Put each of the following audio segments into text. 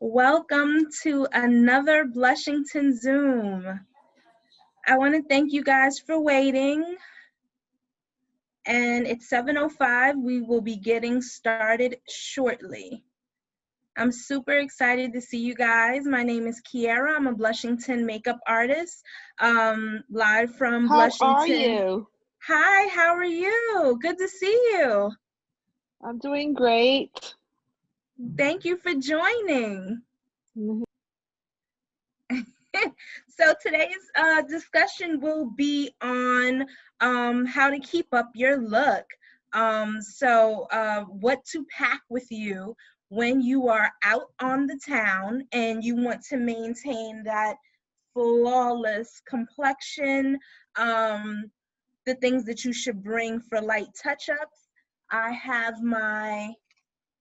Welcome to another Blushington Zoom. I want to thank you guys for waiting. And it's 7:05. We will be getting started shortly. I'm super excited to see you guys. My name is Keyerra. I'm a Blushington makeup artist, live from How Blushington. are you? Hi, how are you? Good to see you. I'm doing great. Thank you for joining. Mhm. So today's discussion will be on how to keep up your look. What to pack with you when you are out on the town and you want to maintain that flawless complexion, the things that you should bring for light touch-ups. I have my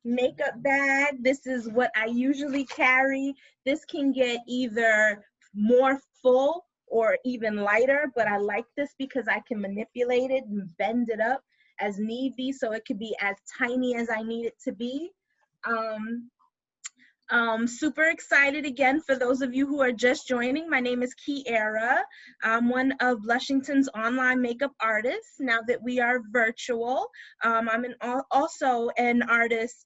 makeup bag. This is what I usually carry. This can get either more full or even lighter, but I like this because I can manipulate it and bend it up as need be, so it could be as tiny as I need it to be. Super excited again for those of you who are just joining. My name is Keyerra. I'm one of Blushington's online makeup artists now that we are virtual. I'm also an artist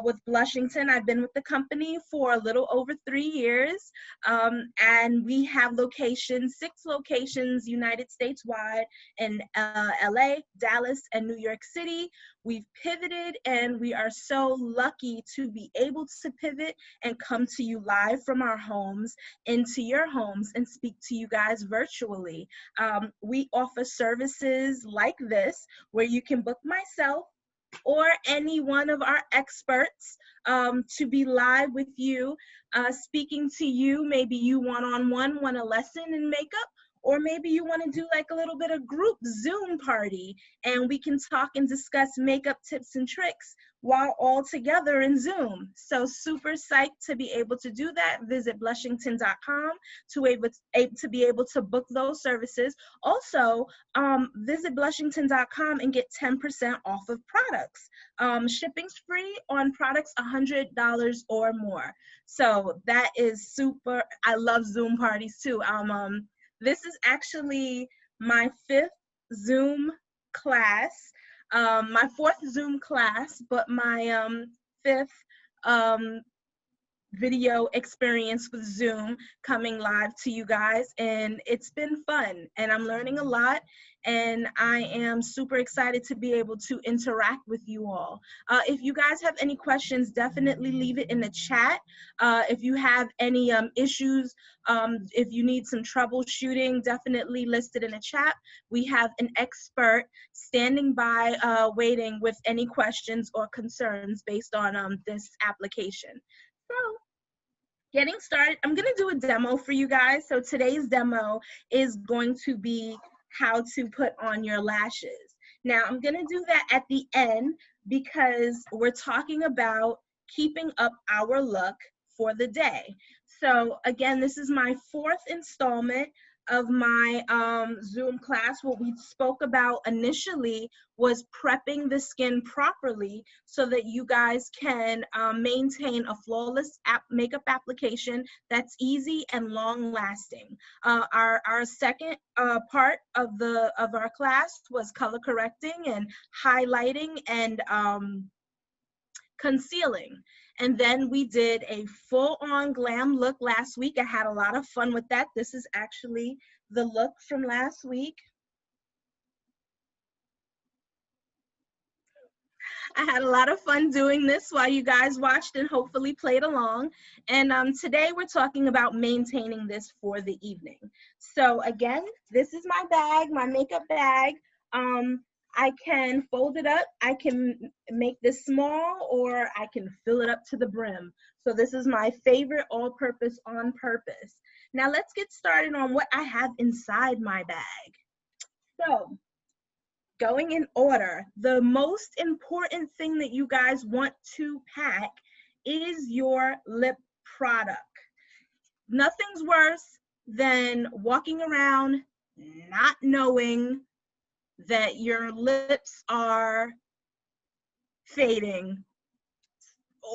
with Blushington. I've been with the company for a little over 3 years, and we have locations, 6 locations United States wide in LA, Dallas, and New York City. We've pivoted, and we are so lucky to be able to pivot and come to you live from our homes into your homes and speak to you guys virtually. We offer services like this where you can book myself or any one of our experts to be live with you, speaking to you. Maybe you one-on-one want a lesson in makeup, or maybe you want to do like a little bit of group Zoom party and we can talk and discuss makeup tips and tricks while all together in Zoom. So super psyched to be able to do that. Visit blushington.com to be able to book those services. Also, visit blushington.com and get 10% off of products. Shipping's free on products $100 or more. So that is super. I love Zoom parties too. This is actually my 5th Zoom class, my 4th Zoom class, but my 5th video experience with Zoom coming live to you guys, and it's been fun and I'm learning a lot, and I am super excited to be able to interact with you all. If you guys have any questions, definitely leave it in the chat. If you have any issues, if you need some troubleshooting, definitely list it in the chat. We have an expert standing by waiting with any questions or concerns based on this application. So, getting started, I'm going to do a demo for you guys. So today's demo is going to be how to put on your lashes. Now, I'm going to do that at the end because we're talking about keeping up our look for the day. So again, this is my 4th installment of my Zoom class. What we spoke about initially was prepping the skin properly so that you guys can maintain a flawless makeup application that's easy and long lasting. Our second part of our class was color correcting and highlighting and concealing. And then we did a full-on glam look last week. I had a lot of fun with that. This is actually the look from last week. I had a lot of fun doing this while you guys watched and hopefully played along. And today we're talking about maintaining this for the evening. So again, this is my bag, my makeup bag. I can fold it up, I can make this small, or I can fill it up to the brim. So this is my favorite all-purpose on purpose. Now let's get started on what I have inside my bag. So, going in order, the most important thing that you guys want to pack is your lip product. Nothing's worse than walking around not knowing that your lips are fading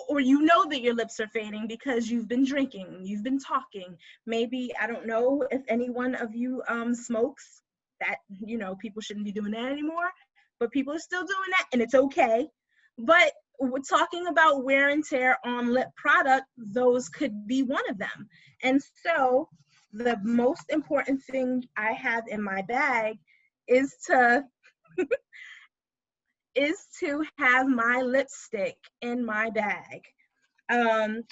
or you know that your lips are fading because you've been drinking, you've been talking. Maybe, I don't know if any one of you smokes. That, people shouldn't be doing that anymore, but people are still doing that, and it's okay. But we're talking about wear and tear on lip product, those could be one of them. And so the most important thing I have in my bag is to have my lipstick in my bag.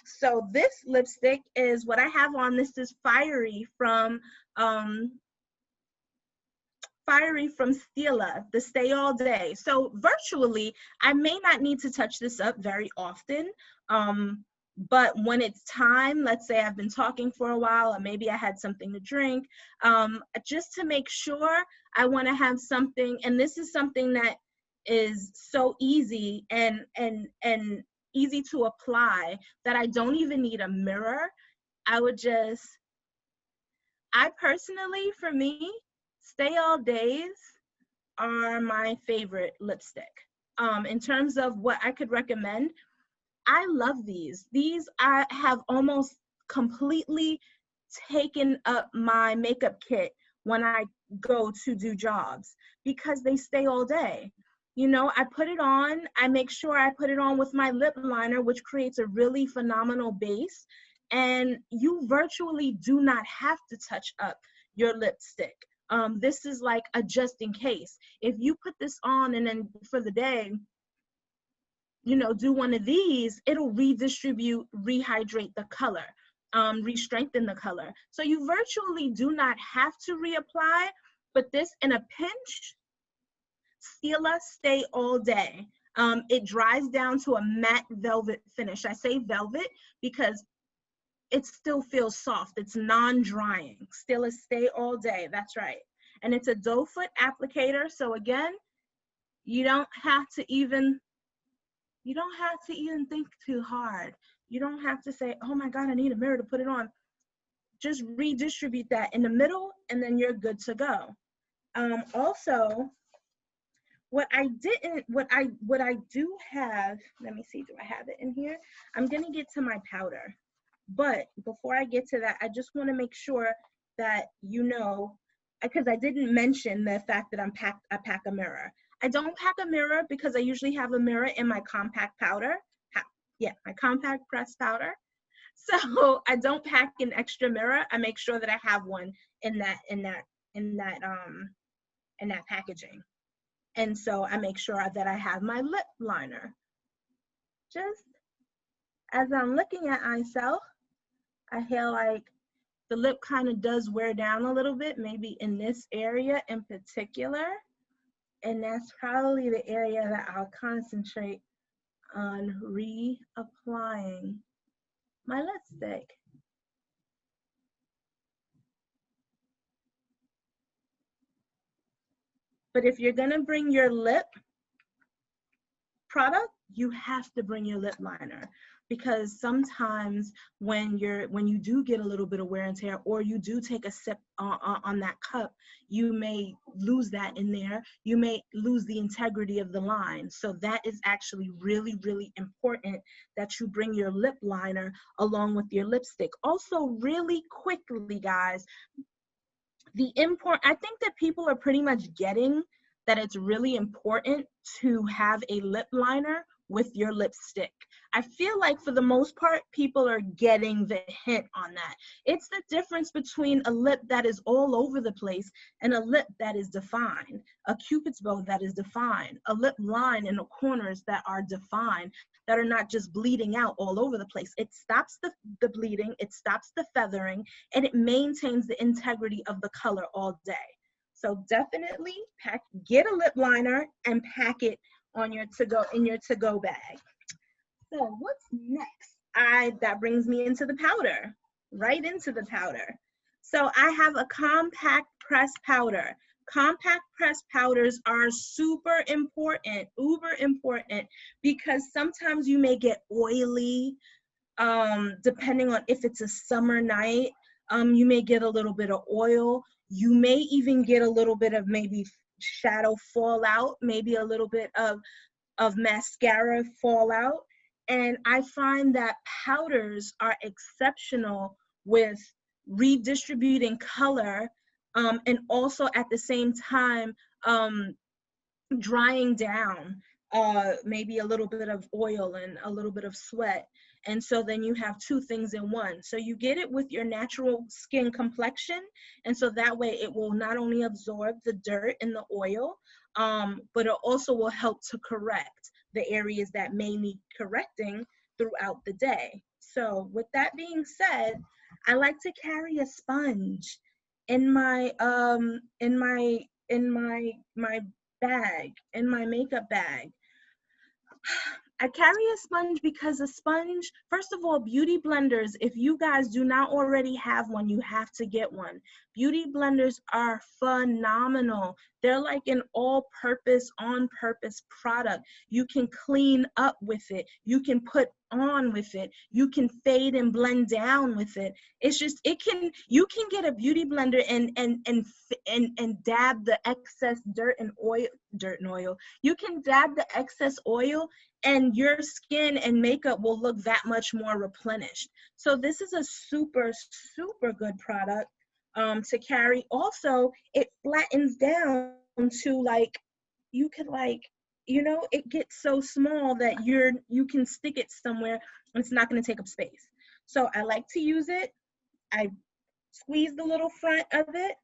So this lipstick is what I have on. This is Fiery from Stila, the Stay All Day. So virtually, I may not need to touch this up very often, but when it's time, let's say I've been talking for a while, or maybe I had something to drink, just to make sure, I want to have something, and this is something that is so easy and easy to apply that I don't even need a mirror. I personally, for me, Stay All Days are my favorite lipstick. In terms of what I could recommend, I love these. These I have almost completely taken up my makeup kit when I go to do jobs because they stay all day. I put it on, I make sure I put it on with my lip liner, which creates a really phenomenal base. And you virtually do not have to touch up your lipstick. This is like a just in case. If you put this on and then for the day, do one of these, it'll redistribute, rehydrate the color, re-strengthen the color. So you virtually do not have to reapply, but this in a pinch, Stila Stay All Day. It dries down to a matte velvet finish. I say velvet because it still feels soft. It's non-drying. Stila Stay All Day, that's right. And it's a doe foot applicator. So again, you don't have to even think too hard. You don't have to say, oh my God, I need a mirror to put it on. Just redistribute that in the middle and then you're good to go. Also, what I do have, let me see, do I have it in here? I'm gonna get to my powder. But before I get to that, I just wanna make sure that because I didn't mention the fact that I pack a mirror. I don't pack a mirror because I usually have a mirror in my compact powder. My compact pressed powder. So I don't pack an extra mirror. I make sure that I have one in that packaging. And so I make sure that I have my lip liner. Just as I'm looking at myself, I feel like the lip kind of does wear down a little bit, maybe in this area in particular. And that's probably the area that I'll concentrate on reapplying my lipstick. But if you're gonna bring your lip product, you have to bring your lip liner, because sometimes when you do get a little bit of wear and tear, or you do take a sip on that cup, you may lose that in there. You may lose the integrity of the line. So that is actually really, really important that you bring your lip liner along with your lipstick. Also, really quickly, guys, I think that people are pretty much getting that it's really important to have a lip liner with your lipstick. I feel like for the most part, people are getting the hint on that. It's the difference between a lip that is all over the place and a lip that is defined, a cupid's bow that is defined, a lip line in the corners that are defined, that are not just bleeding out all over the place. It stops the bleeding, it stops the feathering, and it maintains the integrity of the color all day. So definitely get a lip liner and pack it on your to-go bag. So what's next? That brings me into the powder, right into the powder. So I have a compact press powder. Compact press powders are super important, uber important, because sometimes you may get oily, depending on if it's a summer night, you may get a little bit of oil. You may even get a little bit of maybe shadow fallout, maybe a little bit of mascara fallout. And I find that powders are exceptional with redistributing color, and also at the same time drying down maybe a little bit of oil and a little bit of sweat. And so then you have two things in one. So you get it with your natural skin complexion. And so that way it will not only absorb the dirt and the oil, but it also will help to correct the areas that may need correcting throughout the day. So with that being said, I like to carry a sponge in my bag, in my makeup bag. I carry a sponge because a sponge, first of all, beauty blenders, if you guys do not already have one, you have to get one. Beauty blenders are phenomenal. They're like an all-purpose, on-purpose product. You can clean up with it. You can put on with it. You can fade and blend down with it. It's just, you can get a beauty blender and dab the excess dirt and oil. You can dab the excess oil and your skin and makeup will look that much more replenished. So this is a super, super good product to carry. Also, it flattens down to like, you could like, you know, it gets so small that you can stick it somewhere and it's not going to take up space. So I like to use it. I squeeze the little front of it.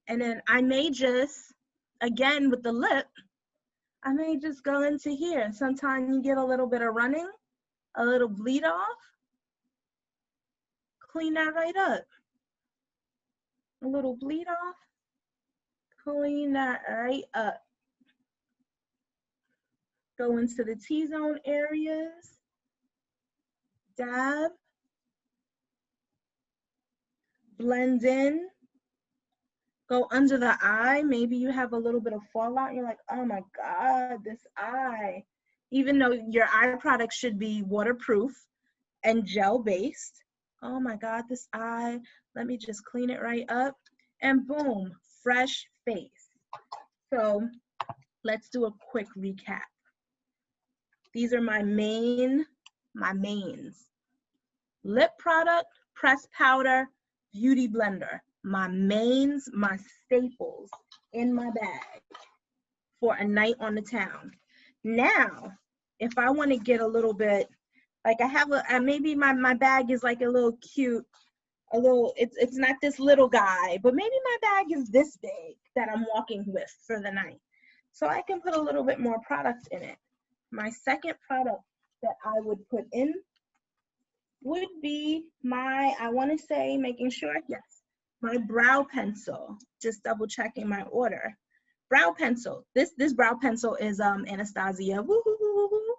And then I may just, again with the lip, I may just go into here. Sometimes you get a little bit of running, a little bleed off. Clean that right up. A little bleed off. Clean that right up. Go into the T-zone areas. Dab. Blend in. Go under the eye. Maybe you have a little bit of fallout. You're like, oh my God, this eye. Even though your eye product should be waterproof and gel-based. Oh my God, this eye. Let me just clean it right up. And boom, fresh face. So let's do a quick recap. These are my mains. Lip product, pressed powder, beauty blender. My mains, my staples in my bag for a night on the town. Now, if I want to get a little bit, like I have maybe my bag is like a little cute, it's not this little guy, but maybe my bag is this big that I'm walking with for the night. So I can put a little bit more product in it. My second product that I would put in would be I want to say, making sure, yes, my brow pencil, just double checking my order. Brow pencil, this brow pencil is Anastasia. Woo, woo, woo, woo, woo.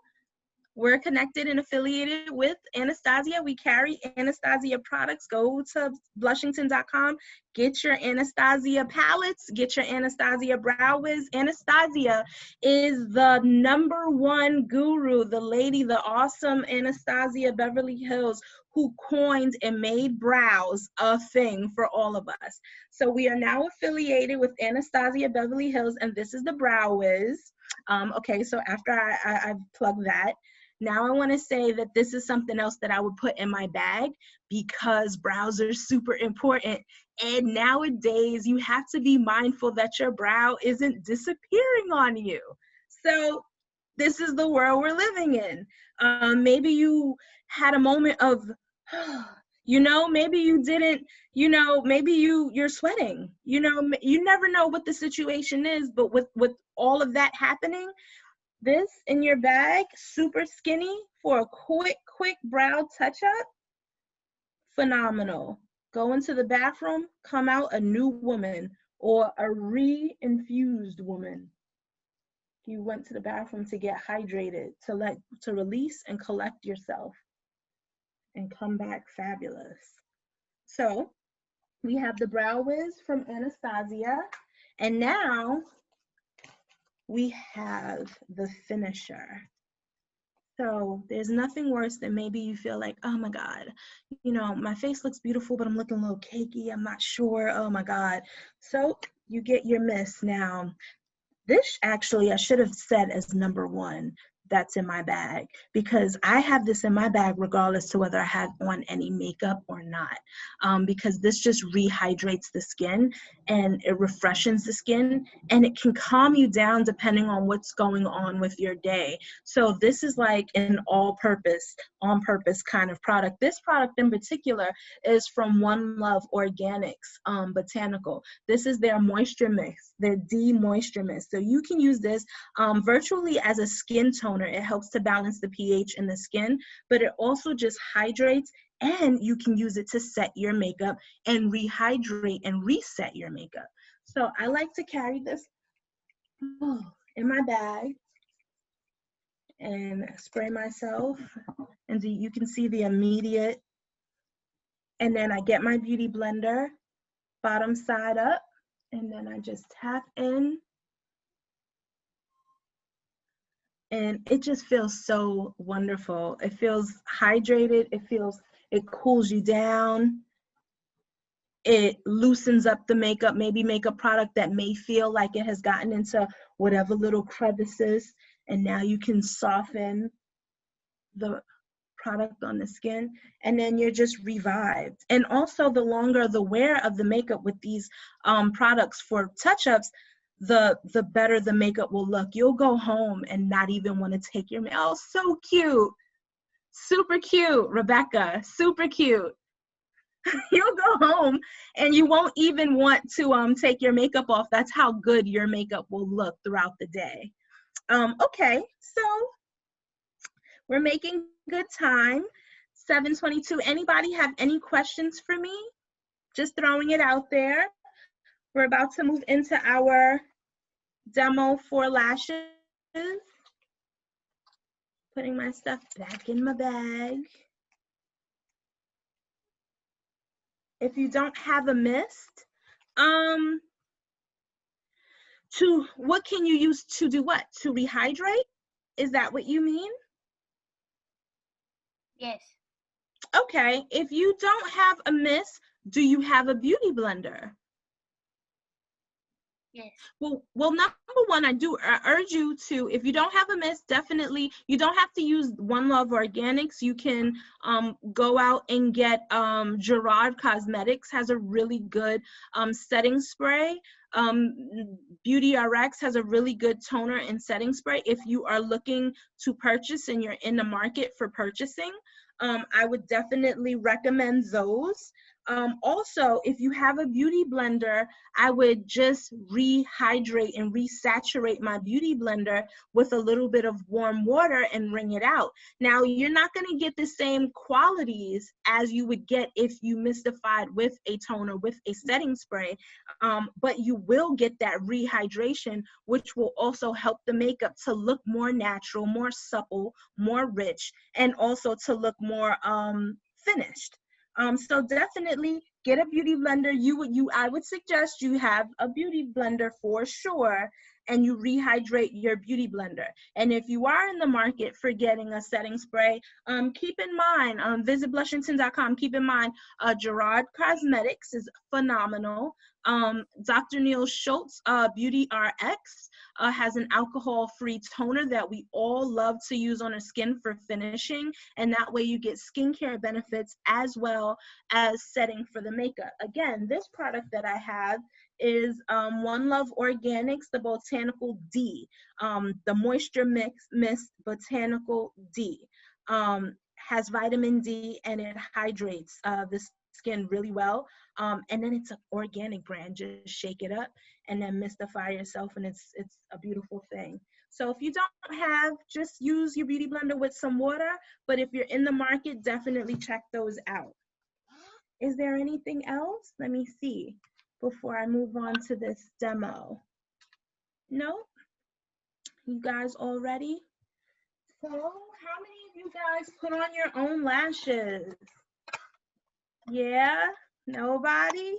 We're connected and affiliated with Anastasia. We carry Anastasia products. Go to Blushington.com. Get your Anastasia palettes. Get your Anastasia brow wiz. Anastasia is the #1 guru, the lady, the awesome Anastasia Beverly Hills, who coined and made brows a thing for all of us. So we are now affiliated with Anastasia Beverly Hills, and this is the brow wiz. Okay, so after I've plugged that, now I want to say that this is something else that I would put in my bag because brows are super important. And nowadays you have to be mindful that your brow isn't disappearing on you. So this is the world we're living in. Maybe you had a moment of, you know, maybe you didn't, you know, maybe you're sweating, you know, you never know what the situation is, but with all of that happening, this in your bag, super skinny for a quick brow touch-up, phenomenal. Go into the bathroom, come out a new woman or a re-infused woman. You went to the bathroom to get hydrated, to release and collect yourself and come back fabulous. So we have the brow wiz from Anastasia, and now we have the finisher. So there's nothing worse than maybe you feel like, oh my God, you know, my face looks beautiful, but I'm looking a little cakey. I'm not sure. Oh my God. So you get your mist. Now, this actually, I should have said as #1. that's in my bag, because I have this in my bag regardless to whether I have on any makeup or not, because this just rehydrates the skin and it refreshes the skin, and it can calm you down depending on what's going on with your day. So this is like an all-purpose, on-purpose kind of product. This product in particular is from One Love Organics Botanical. This is their moisture mix, their D moisture mix. So you can use this virtually as a skin toner. It helps to balance the pH in the skin, but it also just hydrates, and you can use it to set your makeup and rehydrate and reset your makeup. So I like to carry this in my bag and spray myself, and you can see the immediate, and then I get my beauty blender bottom side up, and then I just tap in, and it just feels so wonderful. It feels hydrated, it cools you down, it loosens up the makeup, maybe makeup product that may feel like it has gotten into whatever little crevices, and now you can soften the product on the skin, and then you're just revived. And also, the longer the wear of the makeup with these products for touch-ups, the better the makeup will look. You'll go home and not even want to take your makeup. Oh, so cute. Super cute, Rebecca. Super cute. You'll go home and you won't even want to take your makeup off. That's how good your makeup will look throughout the day. Okay, so we're making good time. 7:22. Anybody have any questions for me? Just throwing it out there. We're about to move into our demo for lashes. Putting my stuff back in my bag. If you don't have a mist, what can you use to do what? To rehydrate? Is that what you mean? Yes. Okay, if you don't have a mist, do you have a beauty blender? Yes. Well, number one, I urge you to, if you don't have a mist, definitely, you don't have to use One Love Organics. You can go out and get Gerard Cosmetics has a really good setting spray. Beauty RX has a really good toner and setting spray. If you are looking to purchase and you're in the market for purchasing, I would definitely recommend those. Also, if you have a beauty blender, I would just rehydrate and resaturate my beauty blender with a little bit of warm water and wring it out. Now, you're not going to get the same qualities as you would get if you mistified with a toner, with a setting spray, but you will get that rehydration, which will also help the makeup to look more natural, more supple, more rich, and also to look more finished. So definitely get a beauty blender. I would suggest you have a beauty blender for sure, and you rehydrate your beauty blender. And if you are in the market for getting a setting spray, keep in mind, visit blushington.com. Keep in mind, Gerard Cosmetics is phenomenal. Dr. Neil Schultz, Beauty RX, has an alcohol-free toner that we all love to use on our skin for finishing, and that way you get skincare benefits as well as setting for the makeup. Again, this product that I have is One Love Organics, the Botanical D, the Moisture Mist Botanical D. Has vitamin D, and it hydrates the skin really well. And then it's an organic brand. Just shake it up and then mystify yourself, and it's a beautiful thing. So if you don't have, just use your beauty blender with some water, but if you're in the market, definitely check those out. Is there anything else? Let me see before I move on to this demo. No? You guys all ready? So how many of you guys put on your own lashes? Yeah? Nobody?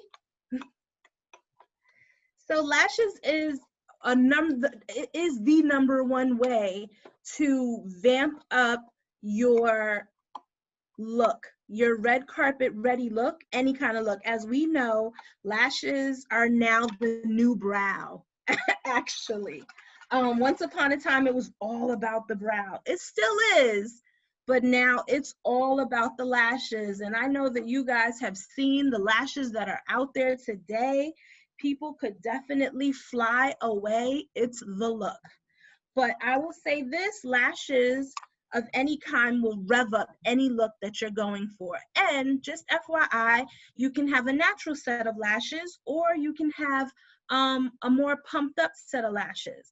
So lashes is the number one way to vamp up your look, your red carpet ready look, any kind of look. As we know, lashes are now the new brow, actually. Once upon a time, it was all about the brow. It still is, but now it's all about the lashes. And I know that you guys have seen the lashes that are out there today. People could definitely fly away. It's the look. But I will say this, lashes of any kind will rev up any look that you're going for. And just FYI, you can have a natural set of lashes, or you can have a more pumped up set of lashes.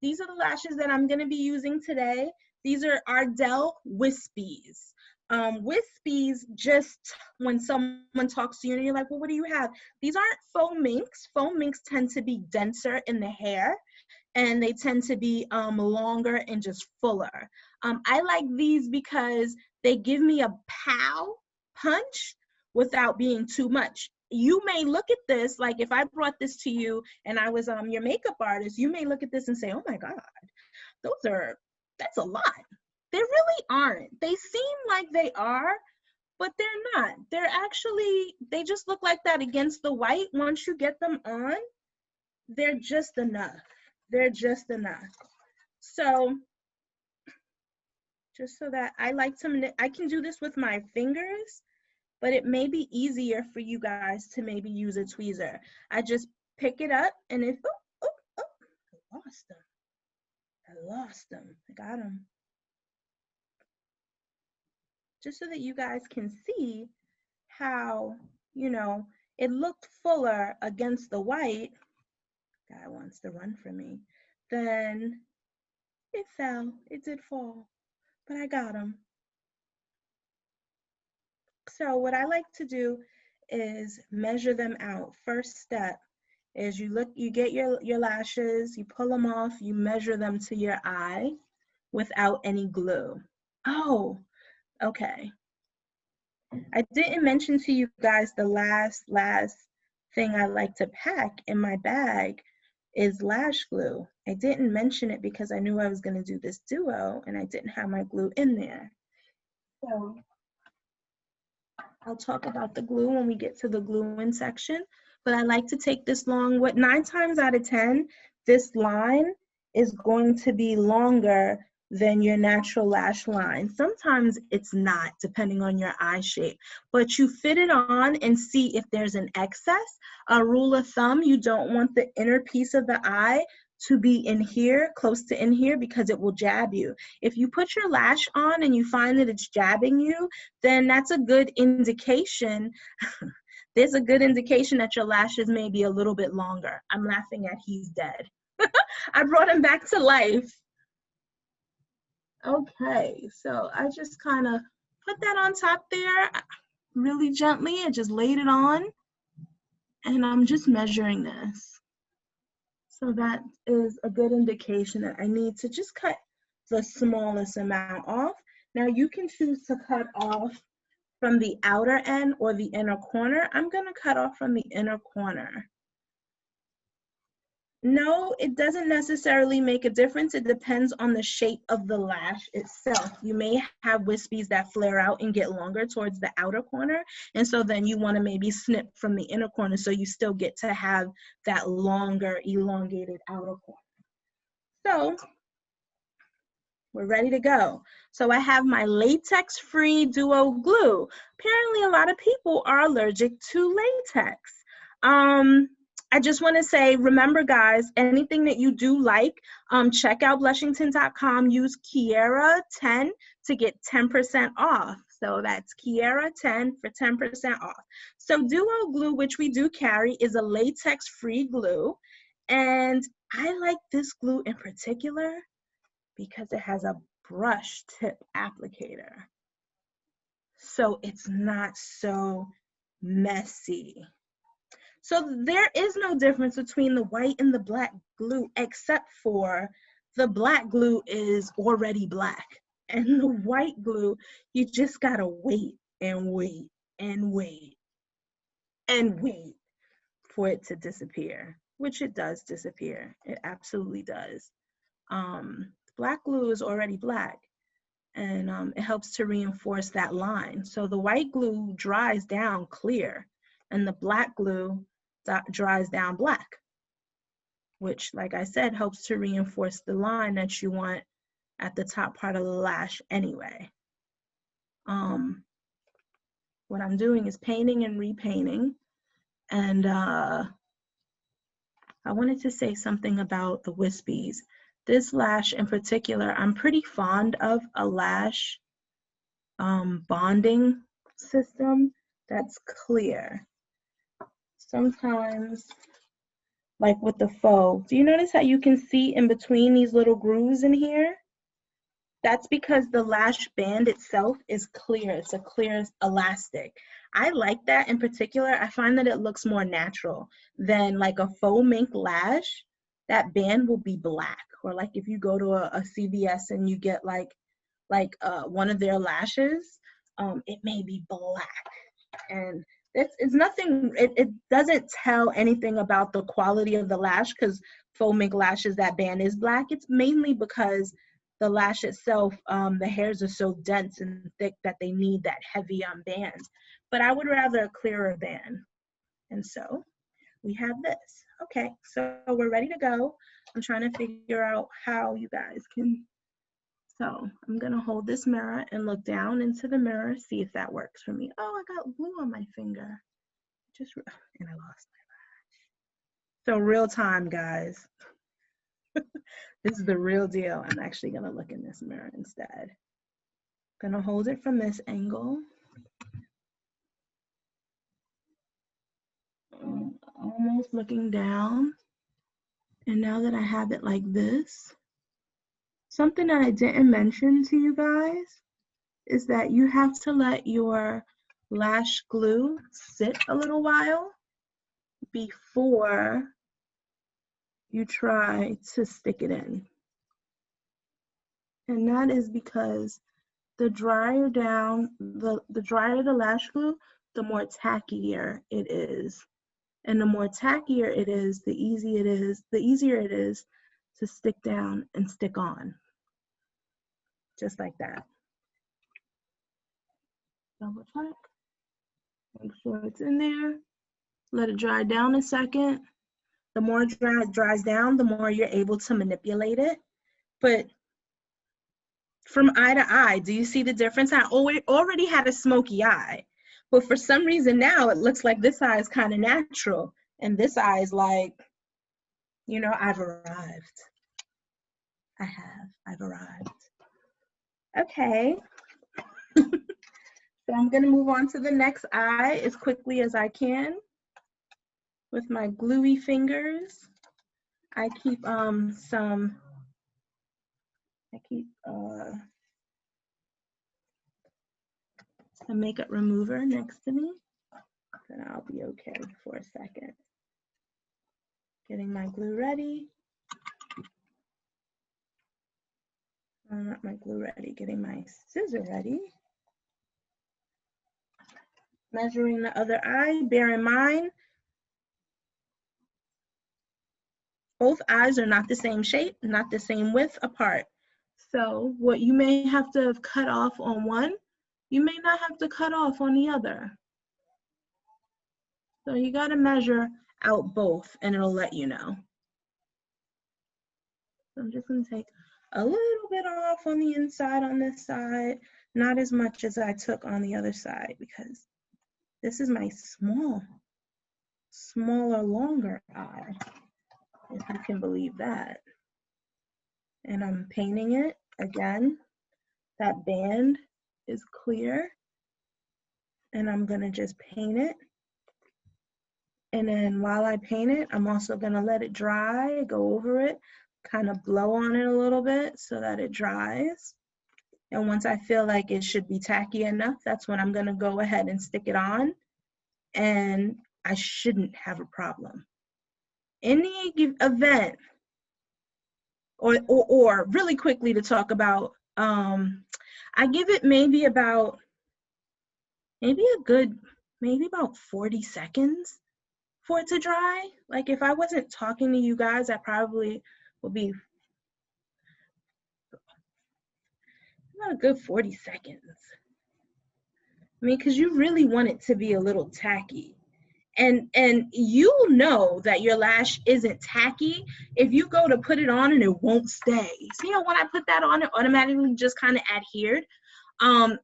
These are the lashes that I'm gonna be using today. These are Ardell Wispies. Wispies, just when someone talks to you and you're like, well, what do you have? These aren't faux minks. Faux minks tend to be denser in the hair, and they tend to be longer and just fuller. I like these because they give me a pow punch without being too much. You may look at this, like if I brought this to you and I was your makeup artist, you may look at this and say, oh my God, that's a lot. They really aren't. They seem like they are, but they're not. They're actually, they just look like that against the white. Once you get them on, they're just enough. They're just enough. So just so that I can do this with my fingers, but it may be easier for you guys to maybe use a tweezer. I just pick it up and I lost them. I got them. Just so that you guys can see how, it looked fuller against the white. Guy wants to run from me. Then it fell. It did fall, but I got him. So what I like to do is measure them out. First step is you get your lashes, you pull them off, you measure them to your eye without any glue. Oh, okay. I didn't mention to you guys the last thing I like to pack in my bag is lash glue. I didn't mention it because I knew I was going to do this duo and I didn't have my glue in there. So I'll talk about the glue when we get to the glue-in section, but I like to take this long. 9 times out of 10, this line is going to be longer than your natural lash line. Sometimes it's not, depending on your eye shape, but you fit it on and see if there's an excess. A rule of thumb, you don't want the inner piece of the eye to be in here, close to in here, because it will jab you. If you put your lash on and you find that it's jabbing you, then that's a good indication. There's a good indication that your lashes may be a little bit longer. I'm laughing at he's dead. I brought him back to life. Okay, so I just kind of put that on top there really gently. I just laid it on and I'm just measuring this. So that is a good indication that I need to just cut the smallest amount off. Now you can choose to cut off from the outer end or the inner corner. I'm gonna cut off from the inner corner. No, it doesn't necessarily make a difference. It depends on the shape of the lash itself. You may have wispies that flare out and get longer towards the outer corner. And so then you want to maybe snip from the inner corner so you still get to have that longer, elongated outer corner. So we're ready to go. So I have my latex-free duo glue. Apparently a lot of people are allergic to latex. I just want to say, remember guys, anything that you do like, check out blushington.com, use Keyerra10 to get 10% off. So that's Keyerra10 for 10% off. So duo glue, which we do carry, is a latex-free glue. And I like this glue in particular because it has a brush tip applicator. So it's not so messy. So there is no difference between the white and the black glue, except for the black glue is already black. And the white glue, you just gotta wait and wait and wait and wait for it to disappear, which it does disappear. It absolutely does. Black glue is already black, and it helps to reinforce that line. So the white glue dries down clear, and the black glue dries down black. which, like I said, helps to reinforce the line that you want at the top part of the lash anyway. What I'm doing is painting and repainting. And I wanted to say something about the wispies. This lash in particular, I'm pretty fond of a lash bonding system that's clear. Sometimes, like with the faux, do you notice how you can see in between these little grooves in here? That's because the lash band itself is clear. It's a clear elastic. I like that in particular. I find that it looks more natural than like a faux mink lash. That band will be black. Or like if you go to a CVS and you get like one of their lashes, it may be black. And it's nothing, it doesn't tell anything about the quality of the lash, because faux mink lashes, that band is black. It's mainly because the lash itself, the hairs are so dense and thick that they need that heavy band. But I would rather a clearer band. And so we have this. Okay, so we're ready to go. I'm trying to figure out how you guys can. So I'm gonna hold this mirror and look down into the mirror, see if that works for me. Oh, I got glue on my finger. And I lost my lash. So real time, guys. This is the real deal. I'm actually gonna look in this mirror instead. Gonna hold it from this angle. Almost looking down. And now that I have it like this, something that I didn't mention to you guys is that you have to let your lash glue sit a little while before you try to stick it in. And that is because the drier the drier the lash glue, the more tackier it is. And the more tackier it is, the easier it is to stick down and stick on. Just like that. Double check. Make sure it's in there. Let it dry down a second. The more it dries down, the more you're able to manipulate it. But from eye to eye, do you see the difference? I already had a smoky eye, but for some reason now it looks like this eye is kind of natural, and this eye is like, you know, I've arrived. I've arrived. Okay. So I'm gonna move on to the next eye as quickly as I can with my gluey fingers. I keep a makeup remover next to me, then I'll be okay for a second. Getting my glue ready. Not my glue ready, getting my scissor ready. Measuring the other eye. Bear in mind, both eyes are not the same shape, not the same width apart. So what you may have to have cut off on one, you may not have to cut off on the other. So you gotta measure out both and it'll let you know. So I'm just gonna take a little bit off on the inside on this side, not as much as I took on the other side, because this is my smaller, longer eye, if you can believe that. And I'm painting it again. That band is clear, and I'm gonna just paint it. And then while I paint it, I'm also gonna let it dry, go over it, kind of blow on it a little bit so that it dries. And once I feel like it should be tacky enough, that's when I'm gonna go ahead and stick it on, and I shouldn't have a problem. In the event, or really quickly to talk about, I give it maybe about 40 seconds for it to dry. Like if I wasn't talking to you guys, I probably would be about a good 40 seconds. I mean, because you really want it to be a little tacky. And you know that your lash isn't tacky if you go to put it on and it won't stay. See how when I put that on, it automatically just kind of adhered?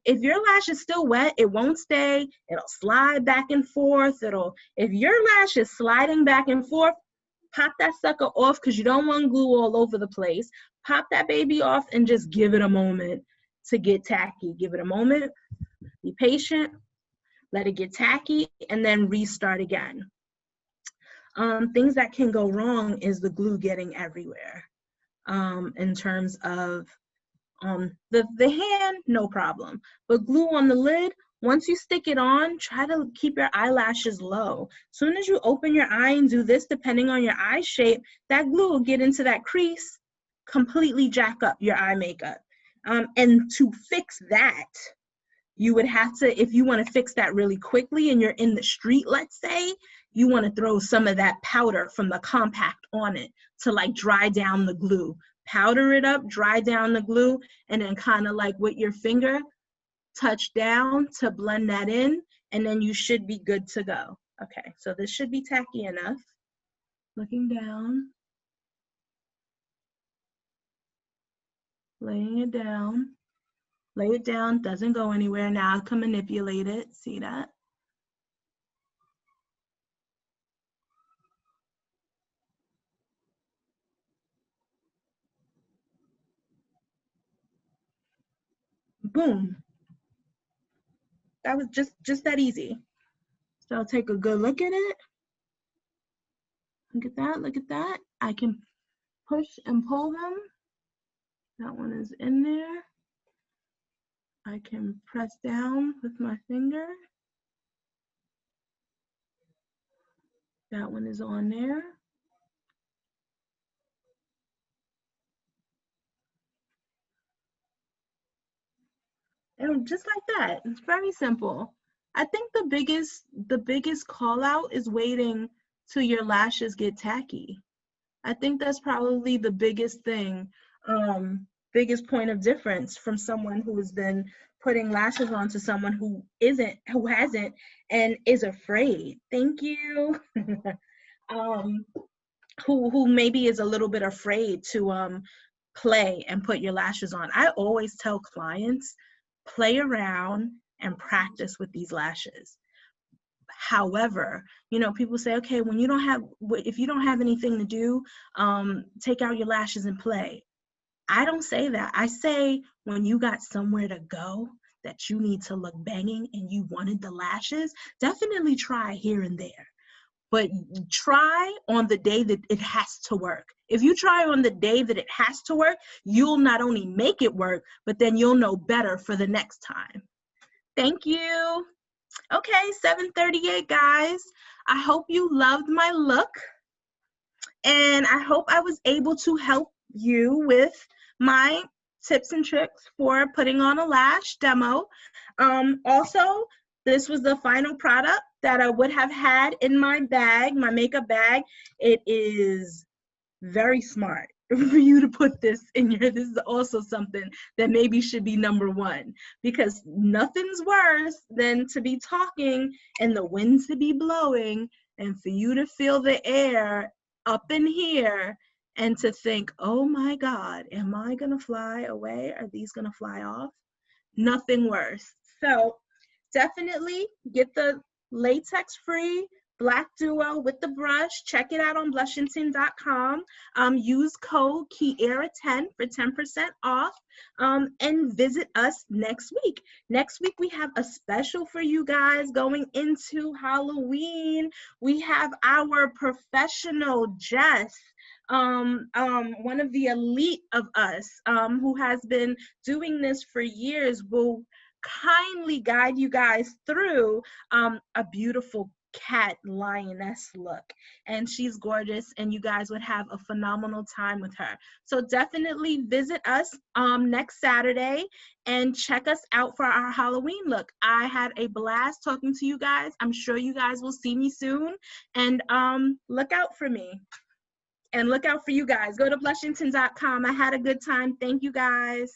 If your lash is still wet, it won't stay. It'll slide back and forth. If your lash is sliding back and forth, pop that sucker off because you don't want glue all over the place. Pop that baby off and just give it a moment to get tacky. Give it a moment, be patient, let it get tacky, and then restart again. Things that can go wrong is the glue getting everywhere. In terms of the hand, no problem. But glue on the lid, once you stick it on, try to keep your eyelashes low. As soon as you open your eye and do this, depending on your eye shape, that glue will get into that crease, completely jack up your eye makeup. And to fix that, you would have to, if you want to fix that really quickly and you're in the street, let's say, you want to throw some of that powder from the compact on it to like dry down the glue. Powder it up, dry down the glue, and then kind of like with your finger, touch down to blend that in, and then you should be good to go. Okay, so this should be tacky enough. Looking down, laying it down. Lay it down, doesn't go anywhere. Now I can manipulate it, see that? Boom. That was just that easy. So I'll take a good look at it. Look at that, look at that. I can push and pull them. That one is in there. I can press down with my finger. That one is on there. And just like that, it's very simple. I think the biggest call out is waiting till your lashes get tacky. I think that's probably the biggest thing, biggest point of difference from someone who has been putting lashes on to someone who hasn't, and is afraid. Thank you. Who maybe is a little bit afraid to play and put your lashes on. I always tell clients, play around and practice with these lashes. However, you know, people say, okay, if you don't have anything to do, take out your lashes and play. I don't say that. I say when you got somewhere to go that you need to look banging and you wanted the lashes, definitely try here and there. But try on the day that it has to work. If you try on the day that it has to work, you'll not only make it work, but then you'll know better for the next time. Thank you. Okay, 7:38, guys. I hope you loved my look, and I hope I was able to help you with my tips and tricks for putting on a lash demo. Also, this was the final product that I would have had in my bag, my makeup bag. It is very smart for you to put this in your, this is also something that maybe should be #1, because nothing's worse than to be talking and the winds to be blowing and for you to feel the air up in here and to think, oh my God, am I gonna fly away? Are these gonna fly off? Nothing worse. So definitely get the latex-free Black Duo with the brush. Check it out on Blushington.com. Use code Keyerra10 for 10% off, and visit us next week. Next week, we have a special for you guys going into Halloween. We have our professional Jess, one of the elite of us, who has been doing this for years, will kindly guide you guys through a beautiful cat lioness look, and she's gorgeous, and you guys would have a phenomenal time with her. So definitely visit us next Saturday and check us out for our Halloween look. I had a blast talking to you guys. I'm sure you guys will see me soon, and look out for me and look out for you guys. Go to Blushington.com. I had a good time. Thank you guys.